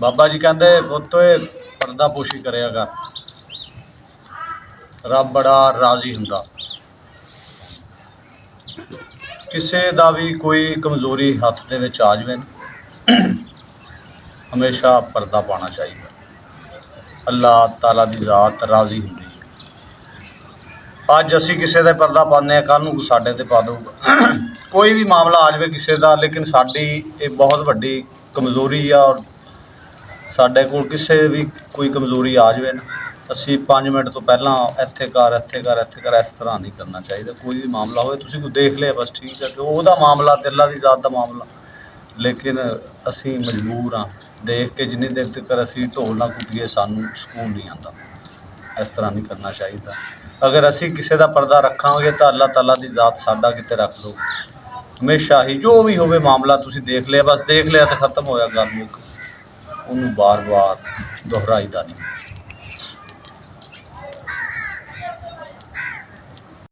बाबा जी कहते पुत्त पर्दा पोशी करेगा कर, रब बड़ा राजी हुंदा। किसी का भी कोई कमज़ोरी हत्थ दे विच आ जाए हमेशा पर्दा पाना चाहिए। अल्लाह ताला की ज़ात राजी हुंदी है। अज असी किसी का पर्दा पाने कल नूं साडे ते पा दूगा कोई भी मामला आ जाए किसी का, लेकिन साडी ये बहुत वड्डी कमज़ोरी आ। और साडे कोल किसी भी कोई कमज़ोरी आ जाए ना, असी 5 मिनट तो पहला इत्थे कर इत्थे कर इत्थे कर, इस तरह नहीं करना चाहिए। कोई भी मामला हो तुसीं कोई देख लिया बस ठीक है, तो वह मामला ते अल्लाह की ज़ात का मामला, लेकिन असी मजबूर हाँ देख के जिन्नी देर तक असी ढोल ना कुटीए सानू सुकून नहीं आता। इस तरह नहीं करना चाहिए। अगर असी किसी का पर्दा रखांगे तो अल्लाह ताला की ज़ात साडा किते रख दो। हमेशा ही जो भी होवे मामला तुसीं देख लिया, बस देख लिया तो खत्म होया, गल मुक, उन्होंने बार बार दोहराईदा नहीं।